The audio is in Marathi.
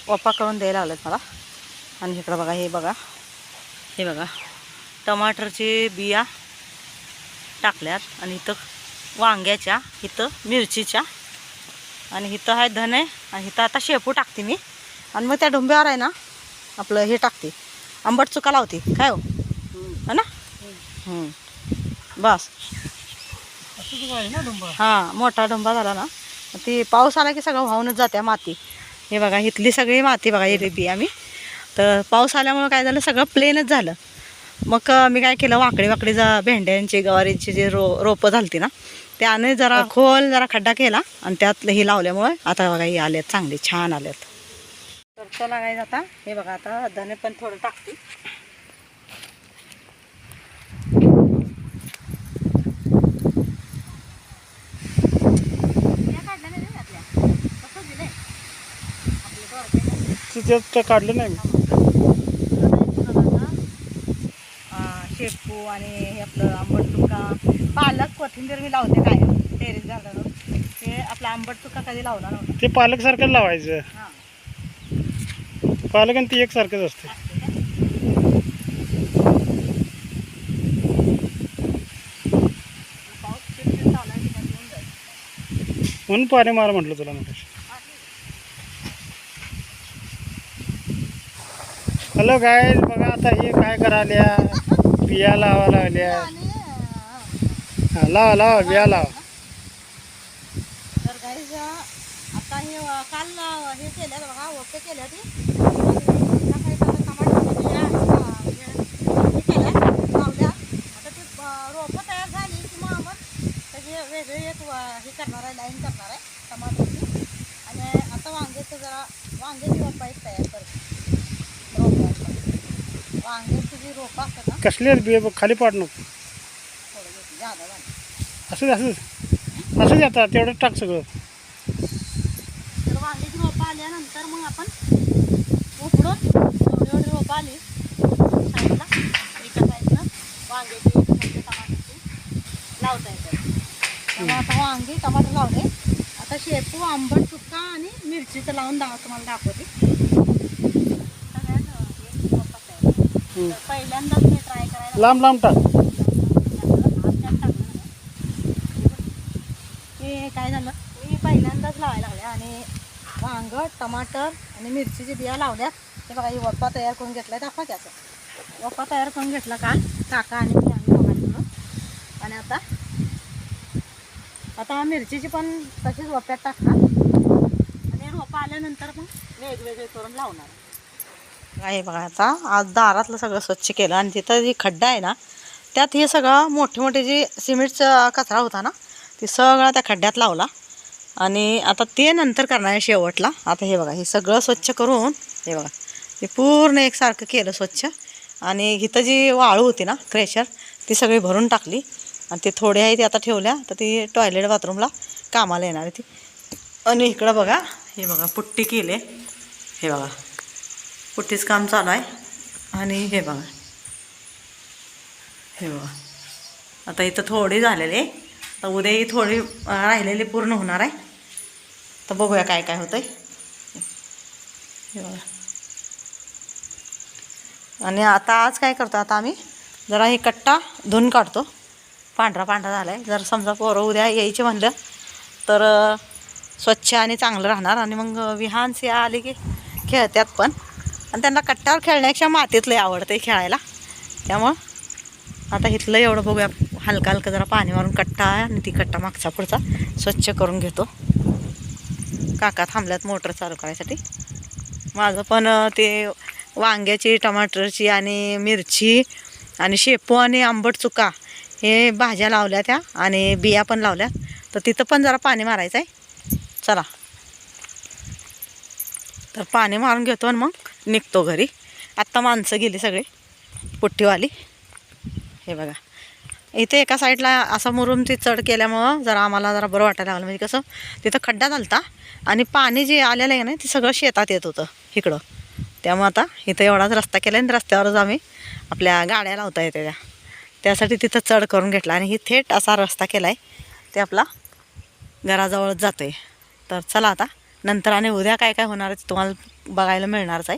पप्पा करून द्यायला लागलेत मला. आणि इकडं बघा, हे बघा टमाटरचे बिया टाकल्यात. आणि इथं वांग्याच्या, इथं मिरचीच्या, आणि इथं आहे धने, आणि इथं आता शेपू टाकते मी. आणि मग त्या डोंब्यावर आहे ना आपलं हे टाकते, आंबट चुका लावते. काय हो ना. बस हां, मोठा डोंबा झाला ना, ती पाऊस आला की सगळं वाहूनच जाते माती. हे बघा इथली सगळी माती बघा येते बी आम्ही. तर पाऊस आल्यामुळं काय झालं, सगळं प्लेनच झालं. मग मी काय केलं, वाकडी भेंड्यांची गवारीची जे रोपं झालती ना, त्याने जरा खोल जरा खड्डा केला आणि त्यात हे लावल्यामुळे आता बघा हे आलेत, चांगले छान आलेत. तर चला काय आता हे बघा, आता धने पण थोडं टाकते. त्यात काढलं नाही शेपू आणि हे आपलं आंबट चुका, पालक, कोथिंबीर मी लावते काय टेरेस गार्डन. ते आपला आंबट चुका कधी लावला नव्हता. ते पालक सारखं लावायचं. हां, पालक आणि ती एक सारखंच असते. म्हणून पाणी मारा म्हटलं तुला. मग हॅलो गाय बघा, आता हे काय करायल्या, बिया लावा लागल्या. लावा बिया लावा. तर गाईज आता हे काल हे केलं बघा, ओके केलं ती काही टमाटर बिया हे केल्या लावल्या. आता ती रोपं तयार झाली की मग आपण त्याचे वेगळे एक हे करणार आहे, लाईन करणार आहे टमाटरची. आणि आता वांग्याची रोपं एक तयार करते. वांग्याची जी रोपं असतात ना, कसले बिया खाली पाड नको. थोडं जादा झालं असंच आता तेवढं टाक सगळं. तर वांग्याची रोपं आल्यानंतर मग आपण उकडून एवढी रोपं आली साईडला, एका साईडनं वांग्याची, टमाटरची लावता येतात. त्यामुळे आता वांगी टमाटर लावले. आता शेपू, आंबट चुका आणि मिरचीचं लावून तुम्हाला दाखवते. सगळ्यात एक रोपं तयार. पहिल्यांदाच मी ट्राय करायला लांब टाक. ते काय झालं, मी पहिल्यांदाच लावायला लागले आणि वांग, टमाटर आणि मिरचीची बिया लावल्यात. ते बघा, ही वप्पा तयार करून घेतला. दाखवा की असं वप्पा तयार करून घेतला काल काका आणि मी, आम्ही दोघांनी मिळून. आणि आता मिरचीची पण तशीच वप्प्यात टाकणार आणि रोपं आल्यानंतर मग वेगवेगळे करून लावणार आहे. बघा आता आज दारातलं सगळं स्वच्छ केलं आणि तिथं जी खड्डा आहे ना, त्यात हे सगळं मोठे जी सिमेंटचा कचरा होता ना, ते सगळं त्या खड्ड्यात लावला. आणि आता ते नंतर करणार आहे शेवटला. आता हे बघा, हे सगळं स्वच्छ करून हे बघा, हे पूर्ण एकसारखं केलं स्वच्छ. आणि इथं जी वाळू होती ना क्रेशर, ती सगळी भरून टाकली. आणि ते थोडे आहे ते आता ठेवल्या, तर ती टॉयलेट बाथरूमला कामाला येणार आहे ती. आणि इकडं बघा, हे बघा पुट्टी केली. हे बघा पुट्टीचं काम चालू आहे. आणि हे बघा आता इथं थोडी झालेली, तर उद्याही थोडी राहिलेली पूर्ण होणार आहे. तर बघूया काय काय होतंय. हे बघा. आणि आता आज काय करतो, आता आम्ही जरा हे कट्टा धुवून काढतो. पांढरा झाला आहे. जर समजा पोरं उद्या यायचे म्हणलं तर स्वच्छ आणि चांगलं राहणार. आणि मग विहानसे आले की खेळतात पण. आणि त्यांना कट्ट्यावर खेळण्यापेक्षा मातीत लय आवडतं खेळायला. त्यामुळं आता इथलं एवढं बघूया, हलकं जरा पाणी मारून कट्टा आणि ती कट्टा मागचा पुढचा स्वच्छ करून घेतो. काका थांबल्यात मोटर चालू करायसाठी. माझं पण ते वांग्याची, टमाटरची आणि मिरची आणि शेपू आणि आंबट चुका हे भाज्या लावल्या त्या आणि बिया पण लावल्या. तर तिथं पण जरा पाणी मारायचं आहे. चला तर पाणी मारून घेतो आणि मग निघतो घरी. आत्ता माणसं गेली सगळे पुट्टीवाली. हे बघा, इथे एका साईडला असा मुरुम ती चढ केल्यामुळं जरा आम्हाला जरा बरं वाटायला लागलं. म्हणजे कसं तिथं खड्डा झालता आणि पाणी जे आलेलं आहे ना, ते सगळं शेतात येत होतं इकडं. त्यामुळं आता इथं एवढाच रस्ता केला आणि रस्त्यावरच आम्ही आपल्या गाड्या लावता येते त्यासाठी तिथं चढ करून घेतला. आणि ही थेट असा रस्ता केला आहे, ते आपला घराजवळच जातो आहे. तर चला आता नंतर आणि उद्या काय काय होणार आहे ते तुम्हाला बघायला मिळणारच आहे.